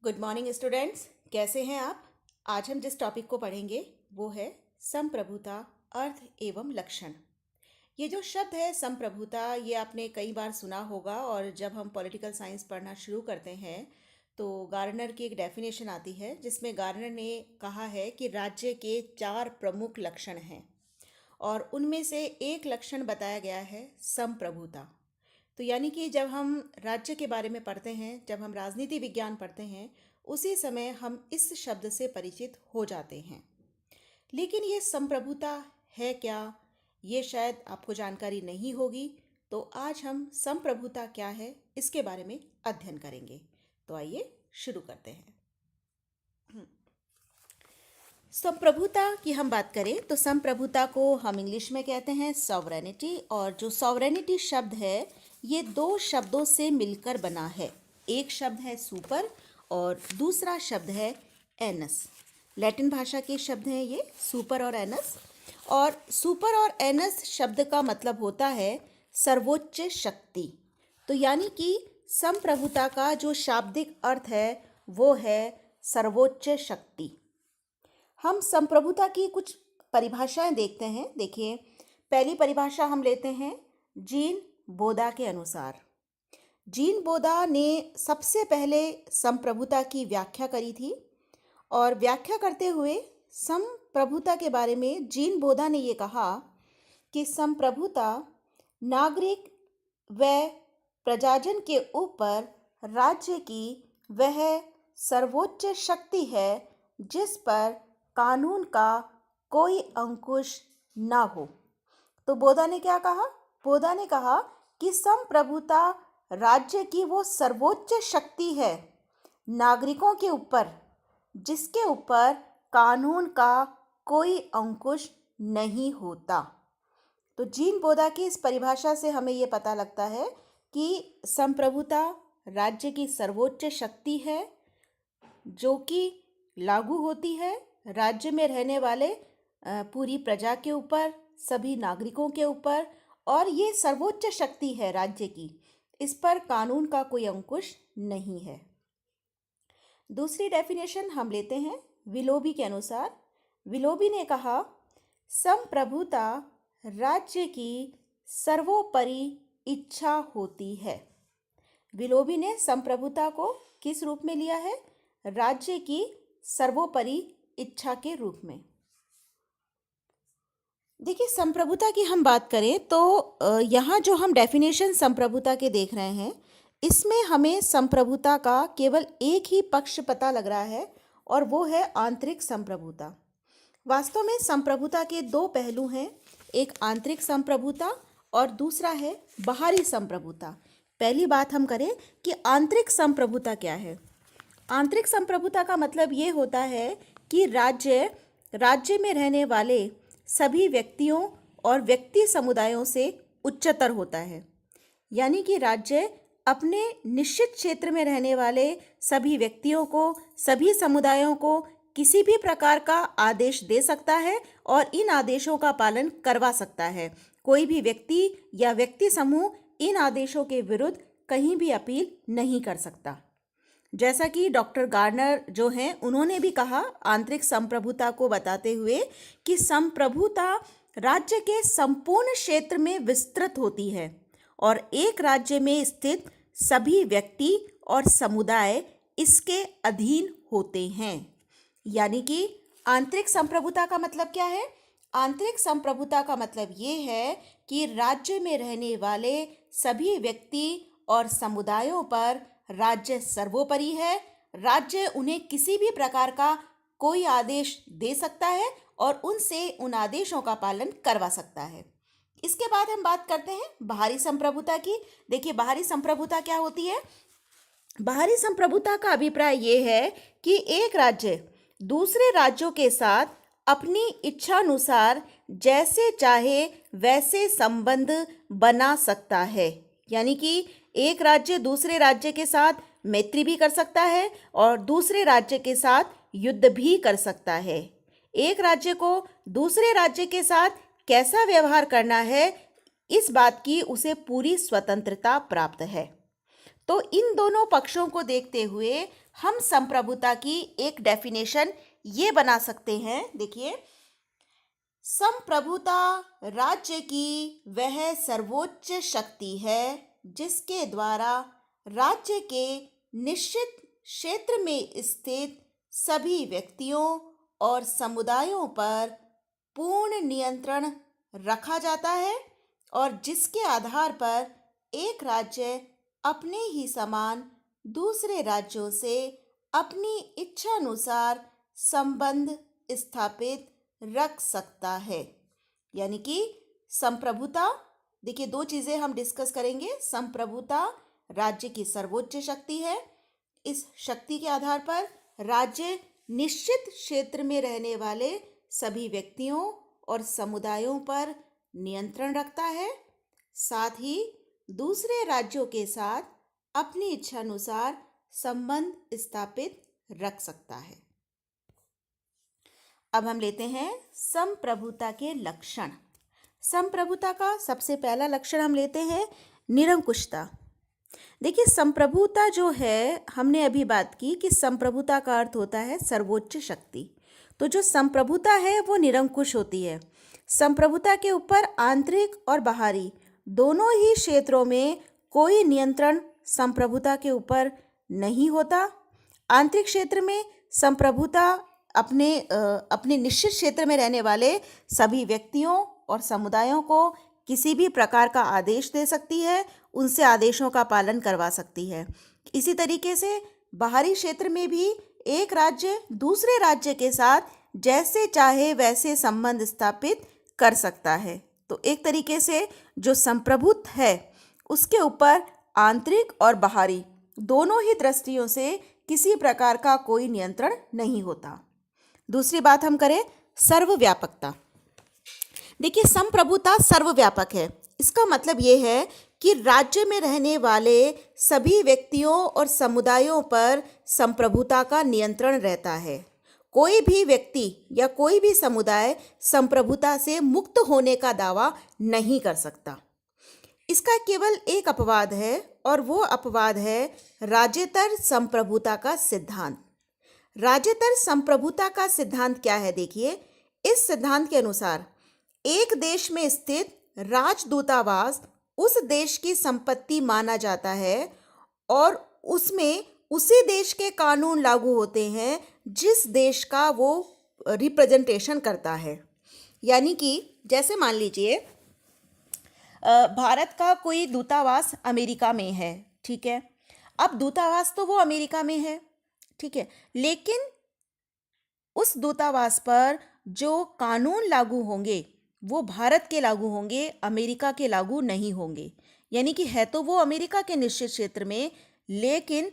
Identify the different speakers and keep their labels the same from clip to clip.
Speaker 1: Good morning students, कैसे हैं आप। आज हम जिस टॉपिक को पढ़ेंगे वो है संप्रभुता, अर्थ एवं लक्षण। ये जो शब्द है संप्रभुता, ये आपने कई बार सुना होगा और जब हम पॉलिटिकल साइंस पढ़ना शुरू करते हैं तो गार्नर की एक डेफिनेशन आती है जिसमें गार्नर ने कहा है कि राज्य के 4 प्रमुख लक्षण हैं और उनमें से एक लक्षण बताया गया है संप्रभुता। तो यानी कि जब हम राज्य के बारे में पढ़ते हैं, जब हम राजनीति विज्ञान पढ़ते हैं, उसी समय हम इस शब्द से परिचित हो जाते हैं। लेकिन ये संप्रभुता है क्या, ये शायद आपको जानकारी नहीं होगी। तो आज हम संप्रभुता क्या है इसके बारे में अध्ययन करेंगे। तो आइए शुरू करते हैं। संप्रभुता की हम बात करें तो संप्रभुता को हम इंग्लिश में कहते हैं सॉवरेनिटी, और जो सॉवरेनिटी शब्द है ये 2 शब्दों से मिलकर बना है। एक शब्द है सुपर और दूसरा शब्द है एनस। लैटिन भाषा के शब्द हैं ये सुपर और एनस। और सुपर और एनस शब्द का मतलब होता है सर्वोच्च शक्ति। तो यानी कि संप्रभुता का जो शाब्दिक अर्थ है वो है सर्वोच्च शक्ति। हम संप्रभुता की कुछ परिभाषाएं देखते हैं। देखिए, पहली परिभाषा हम लेते हैं जीन बोदा के अनुसार। जीन बोदा ने सबसे पहले संप्रभुता की व्याख्या करी थी और व्याख्या करते हुए संप्रभुता के बारे में जीन बोदा ने ये कहा कि संप्रभुता नागरिक व प्रजाजन के ऊपर राज्य की वह सर्वोच्च शक्ति है जिस पर कानून का कोई अंकुश ना हो। तो बोदा ने क्या कहा? बोदा ने कहा कि संप्रभुता राज्य की वो सर्वोच्च शक्ति है नागरिकों के ऊपर जिसके ऊपर कानून का कोई अंकुश नहीं होता। तो जीन बोदा की इस परिभाषा से हमें ये पता लगता है कि संप्रभुता राज्य की सर्वोच्च शक्ति है जो कि लागू होती है राज्य में रहने वाले पूरी प्रजा के ऊपर, सभी नागरिकों के ऊपर, और ये सर्वोच्च शक्ति है राज्य की, इस पर कानून का कोई अंकुश नहीं है। दूसरी डेफिनेशन हम लेते हैं विलोबी के अनुसार। विलोबी ने कहा संप्रभुता राज्य की सर्वोपरि इच्छा होती है। विलोबी ने संप्रभुता को किस रूप में लिया है? राज्य की सर्वोपरि इच्छा के रूप में। देखिए, संप्रभुता की हम बात करें तो यहाँ जो हम डेफिनेशन संप्रभुता के देख रहे हैं इसमें हमें संप्रभुता का केवल एक ही पक्ष पता लग रहा है और वो है आंतरिक संप्रभुता। वास्तव में संप्रभुता के 2 पहलू हैं, एक आंतरिक संप्रभुता और दूसरा है बाहरी संप्रभुता। पहली बात हम करें कि आंतरिक संप्रभुता क्या है। आंतरिक संप्रभुता का मतलब ये होता है कि राज्य में रहने वाले सभी व्यक्तियों और व्यक्ति समुदायों से उच्चतर होता है। यानी कि राज्य अपने निश्चित क्षेत्र में रहने वाले सभी व्यक्तियों को, सभी समुदायों को किसी भी प्रकार का आदेश दे सकता है और इन आदेशों का पालन करवा सकता है। कोई भी व्यक्ति या व्यक्ति समूह इन आदेशों के विरुद्ध कहीं भी अपील नहीं कर सकता। जैसा कि डॉक्टर गार्नर जो हैं उन्होंने भी कहा आंतरिक संप्रभुता को बताते हुए कि संप्रभुता राज्य के संपूर्ण क्षेत्र में विस्तृत होती है और एक राज्य में स्थित सभी व्यक्ति और समुदाय इसके अधीन होते हैं। यानी कि आंतरिक संप्रभुता का मतलब क्या है? आंतरिक संप्रभुता का मतलब ये है कि राज्य में रहने वाले सभी व्यक्ति और समुदायों पर राज्य सर्वोपरि है। राज्य उन्हें किसी भी प्रकार का कोई आदेश दे सकता है और उनसे उन आदेशों का पालन करवा सकता है। इसके बाद हम बात करते हैं बाहरी संप्रभुता की। देखिए, बाहरी संप्रभुता क्या होती है? बाहरी संप्रभुता का अभिप्राय ये है कि एक राज्य दूसरे राज्यों के साथ अपनी इच्छानुसार जैसे चाहे वैसे संबंध बना सकता है। यानी कि एक राज्य दूसरे राज्य के साथ मैत्री भी कर सकता है और दूसरे राज्य के साथ युद्ध भी कर सकता है। एक राज्य को दूसरे राज्य के साथ कैसा व्यवहार करना है इस बात की उसे पूरी स्वतंत्रता प्राप्त है। तो इन दोनों पक्षों को देखते हुए हम संप्रभुता की एक डेफिनेशन ये बना सकते हैं। देखिए, संप्रभुता राज्य की वह सर्वोच्च शक्ति है जिसके द्वारा राज्य के निश्चित क्षेत्र में स्थित सभी व्यक्तियों और समुदायों पर पूर्ण नियंत्रण रखा जाता है और जिसके आधार पर एक राज्य अपने ही समान दूसरे राज्यों से अपनी इच्छानुसार संबंध स्थापित रख सकता है। यानी कि संप्रभुता, देखिए दो चीजें हम डिस्कस करेंगे। संप्रभुता राज्य की सर्वोच्च शक्ति है। इस शक्ति के आधार पर राज्य निश्चित क्षेत्र में रहने वाले सभी व्यक्तियों और समुदायों पर नियंत्रण रखता है, साथ ही दूसरे राज्यों के साथ अपनी इच्छानुसार संबंध स्थापित रख सकता है। अब हम लेते हैं संप्रभुता के लक्षण। संप्रभुता का सबसे पहला लक्षण हम लेते हैं निरंकुशता। देखिए, संप्रभुता जो है, हमने अभी बात की कि संप्रभुता का अर्थ होता है सर्वोच्च शक्ति। तो जो संप्रभुता है वो निरंकुश होती है। संप्रभुता के ऊपर आंतरिक और बाहरी दोनों ही क्षेत्रों में कोई नियंत्रण संप्रभुता के ऊपर नहीं होता। आंतरिक क्षेत्र में संप्रभुता अपने निश्चित क्षेत्र में रहने वाले सभी व्यक्तियों और समुदायों को किसी भी प्रकार का आदेश दे सकती है, उनसे आदेशों का पालन करवा सकती है। इसी तरीके से बाहरी क्षेत्र में भी एक राज्य दूसरे राज्य के साथ जैसे चाहे वैसे संबंध स्थापित कर सकता है। तो एक तरीके से जो संप्रभुत्व है उसके ऊपर आंतरिक और बाहरी दोनों ही दृष्टियों से किसी प्रकार का कोई नियंत्रण नहीं होता। दूसरी बात हम करें सर्वव्यापकता। देखिए, संप्रभुता सर्वव्यापक है। इसका मतलब ये है कि राज्य में रहने वाले सभी व्यक्तियों और समुदायों पर संप्रभुता का नियंत्रण रहता है। कोई भी व्यक्ति या कोई भी समुदाय संप्रभुता से मुक्त होने का दावा नहीं कर सकता। इसका केवल एक अपवाद है और वो अपवाद है राज्यतर संप्रभुता का सिद्धांत। राज्यतर संप्रभुता का सिद्धांत क्या है? देखिए, इस सिद्धांत के अनुसार एक देश में स्थित राजदूतावास उस देश की संपत्ति माना जाता है और उसमें उसी देश के कानून लागू होते हैं जिस देश का वो रिप्रेजेंटेशन करता है। यानी कि जैसे मान लीजिए भारत का कोई दूतावास अमेरिका में है, ठीक है। अब दूतावास तो वो अमेरिका में है, ठीक है, लेकिन उस दूतावास पर जो कानून लागू होंगे वो भारत के लागू होंगे, अमेरिका के लागू नहीं होंगे। यानी कि है तो वो अमेरिका के निश्चित क्षेत्र में, लेकिन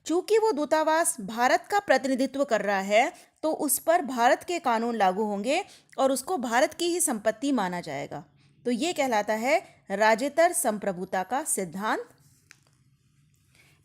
Speaker 1: चूंकि वो दूतावास भारत का प्रतिनिधित्व कर रहा है तो उस पर भारत के कानून लागू होंगे और उसको भारत की ही संपत्ति माना जाएगा। तो ये कहलाता है राज्यतर संप्रभुता का सिद्धांत।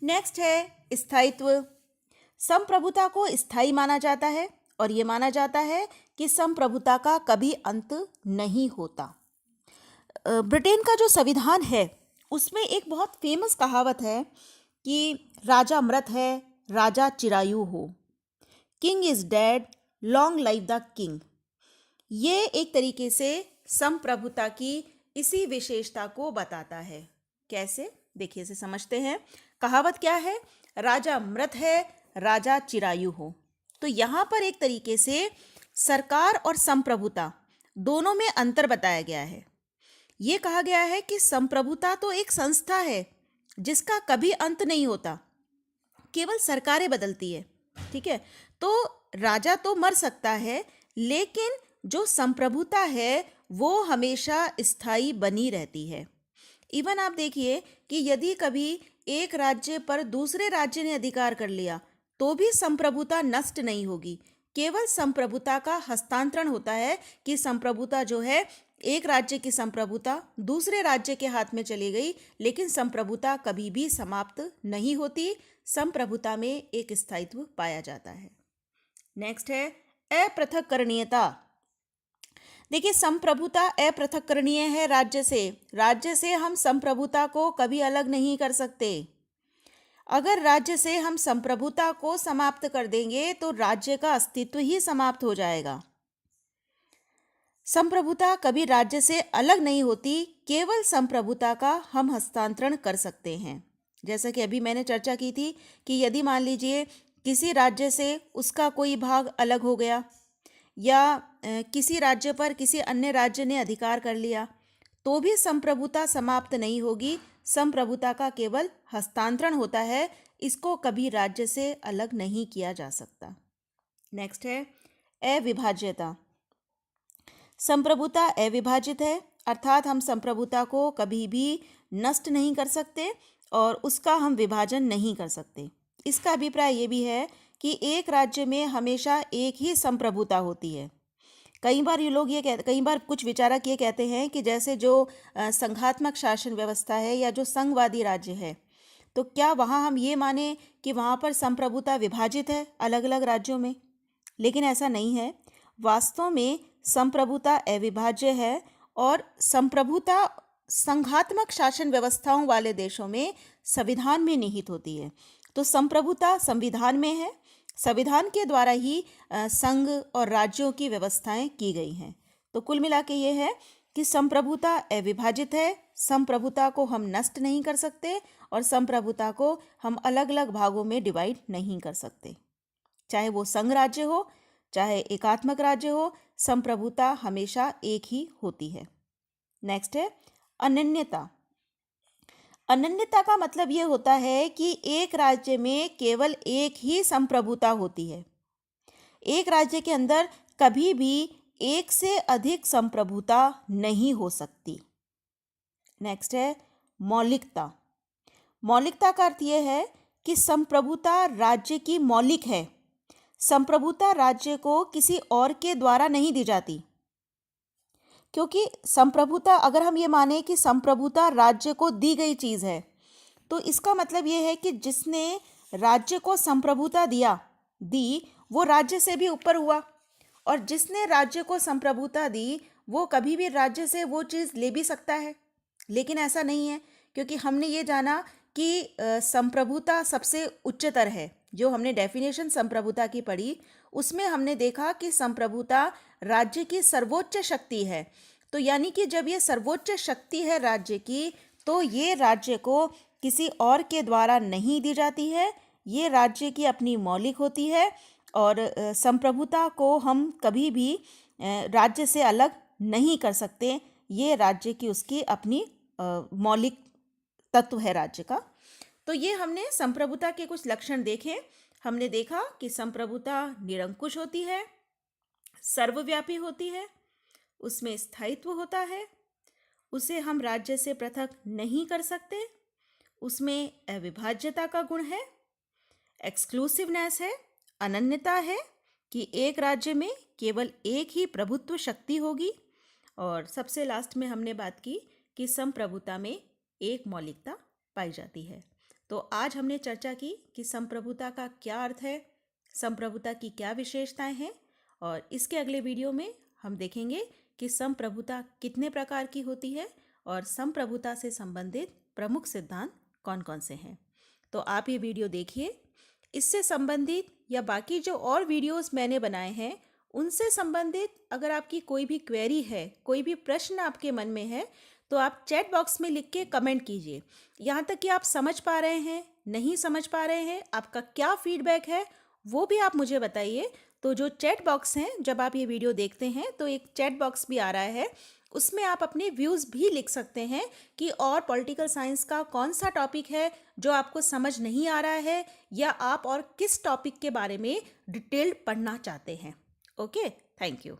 Speaker 1: नेक्स्ट है स्थायित्व। संप्रभुता को स्थायी माना जाता है और ये माना जाता है कि संप्रभुता का कभी अंत नहीं होता। ब्रिटेन का जो संविधान है उसमें एक बहुत फेमस कहावत है कि राजा मृत है, राजा चिरायु हो। King is dead, long live the king. ये एक तरीके से संप्रभुता की इसी विशेषता को बताता है। कैसे? देखिए, इसे समझते हैं। कहावत क्या है? राजा मृत है, राजा चिरायु हो। तो यहाँ पर एक तरीके से सरकार और संप्रभुता दोनों में अंतर बताया गया है। ये कहा गया है कि संप्रभुता तो एक संस्था है जिसका कभी अंत नहीं होता, केवल सरकारें बदलती है, ठीक है। तो राजा तो मर सकता है, लेकिन जो संप्रभुता है वो हमेशा स्थायी बनी रहती है। इवन आप देखिए कि यदि कभी एक राज्य पर दूसरे राज्य ने अधिकार कर लिया तो भी संप्रभुता नष्ट नहीं होगी। केवल संप्रभुता का हस्तांतरण होता है कि संप्रभुता जो है, एक राज्य की संप्रभुता दूसरे राज्य के हाथ में चली गई, लेकिन संप्रभुता कभी भी समाप्त नहीं होती। संप्रभुता में एक स्थायित्व पाया जाता है। नेक्स्ट है अपृथककरणीयता। देखिए, संप्रभुता अपृथककरणीय है राज्य से। राज्य से हम संप्रभुता को कभी अलग नहीं कर सकते। अगर राज्य से हम संप्रभुता को समाप्त कर देंगे तो राज्य का अस्तित्व ही समाप्त हो जाएगा। संप्रभुता कभी राज्य से अलग नहीं होती, केवल संप्रभुता का हम हस्तांतरण कर सकते हैं। जैसा कि अभी मैंने चर्चा की थी कि यदि मान लीजिए किसी राज्य से उसका कोई भाग अलग हो गया या किसी राज्य पर किसी अन्य राज्य ने अधिकार कर लिया, तो भी संप्रभुता समाप्त नहीं होगी। संप्रभुता का केवल हस्तांतरण होता है, इसको कभी राज्य से अलग नहीं किया जा सकता। नेक्स्ट है अविभाज्यता। संप्रभुता अविभाजित है, अर्थात हम संप्रभुता को कभी भी नष्ट नहीं कर सकते और उसका हम विभाजन नहीं कर सकते। इसका अभिप्राय ये भी है कि एक राज्य में हमेशा एक ही संप्रभुता होती है। कई बार कुछ विचारक ये कहते हैं कि जैसे जो संघात्मक शासन व्यवस्था है या जो संघवादी राज्य है, तो क्या वहाँ हम ये माने कि वहाँ पर संप्रभुता विभाजित है अलग अलग राज्यों में? लेकिन ऐसा नहीं है। वास्तव में संप्रभुता अविभाज्य है और संप्रभुता संघात्मक शासन व्यवस्थाओं वाले देशों में संविधान में निहित होती है। तो संप्रभुता संविधान में है, संविधान के द्वारा ही संघ और राज्यों की व्यवस्थाएं की गई हैं। तो कुल मिला के ये है कि संप्रभुता अविभाजित है, संप्रभुता को हम नष्ट नहीं कर सकते और संप्रभुता को हम अलग अलग भागों में डिवाइड नहीं कर सकते। चाहे वो संघ राज्य हो, चाहे एकात्मक राज्य हो, संप्रभुता हमेशा एक ही होती है। नेक्स्ट है अनन्यता। अनन्यता का मतलब ये होता है कि एक राज्य में केवल एक ही संप्रभुता होती है। एक राज्य के अंदर कभी भी एक से अधिक संप्रभुता नहीं हो सकती। नेक्स्ट है मौलिकता। मौलिकता का अर्थ यह है कि संप्रभुता राज्य की मौलिक है। संप्रभुता राज्य को किसी और के द्वारा नहीं दी जाती, क्योंकि संप्रभुता, अगर हम ये माने कि संप्रभुता राज्य को दी गई चीज़ है, तो इसका मतलब ये है कि जिसने राज्य को संप्रभुता दी वो राज्य से भी ऊपर हुआ, और जिसने राज्य को संप्रभुता दी वो कभी भी राज्य से वो चीज़ ले भी सकता है। लेकिन ऐसा नहीं है, क्योंकि हमने ये जाना कि संप्रभुता सबसे उच्चतर है। जो हमने डेफिनेशन संप्रभुता की पढ़ी, उसमें हमने देखा कि संप्रभुता राज्य की सर्वोच्च शक्ति है। तो यानी कि जब ये सर्वोच्च शक्ति है राज्य की, तो ये राज्य को किसी और के द्वारा नहीं दी जाती है, ये राज्य की अपनी मौलिक होती है। और संप्रभुता को हम कभी भी राज्य से अलग नहीं कर सकते, ये राज्य की उसकी अपनी मौलिक तत्व है राज्य का। तो ये हमने संप्रभुता के कुछ लक्षण देखे। हमने देखा कि संप्रभुता निरंकुश होती है, सर्वव्यापी होती है, उसमें स्थायित्व होता है, उसे हम राज्य से पृथक नहीं कर सकते, उसमें अविभाज्यता का गुण है, एक्सक्लूसिवनेस है, अनन्यता है कि एक राज्य में केवल एक ही प्रभुत्व शक्ति होगी, और सबसे लास्ट में हमने बात की कि संप्रभुता में एक मौलिकता पाई जाती है। तो आज हमने चर्चा की कि संप्रभुता का क्या अर्थ है, संप्रभुता की क्या विशेषताएं हैं, और इसके अगले वीडियो में हम देखेंगे कि संप्रभुता कितने प्रकार की होती है और संप्रभुता से संबंधित प्रमुख सिद्धांत कौन कौन से हैं। तो आप ये वीडियो देखिए। इससे संबंधित या बाकी जो और वीडियोस मैंने बनाए हैं उनसे संबंधित अगर आपकी कोई भी क्वेरी है, कोई भी प्रश्न आपके मन में है, तो आप चैट बॉक्स में लिख के कमेंट कीजिए। यहाँ तक कि आप समझ पा रहे हैं, नहीं समझ पा रहे हैं, आपका क्या फीडबैक है वो भी आप मुझे बताइए। तो जो चैट बॉक्स हैं, जब आप ये वीडियो देखते हैं तो एक चैट बॉक्स भी आ रहा है, उसमें आप अपने व्यूज़ भी लिख सकते हैं कि और पॉलिटिकल साइंस का कौन सा टॉपिक है जो आपको समझ नहीं आ रहा है, या आप और किस टॉपिक के बारे में डिटेल्ड पढ़ना चाहते हैं। Okay, thank you.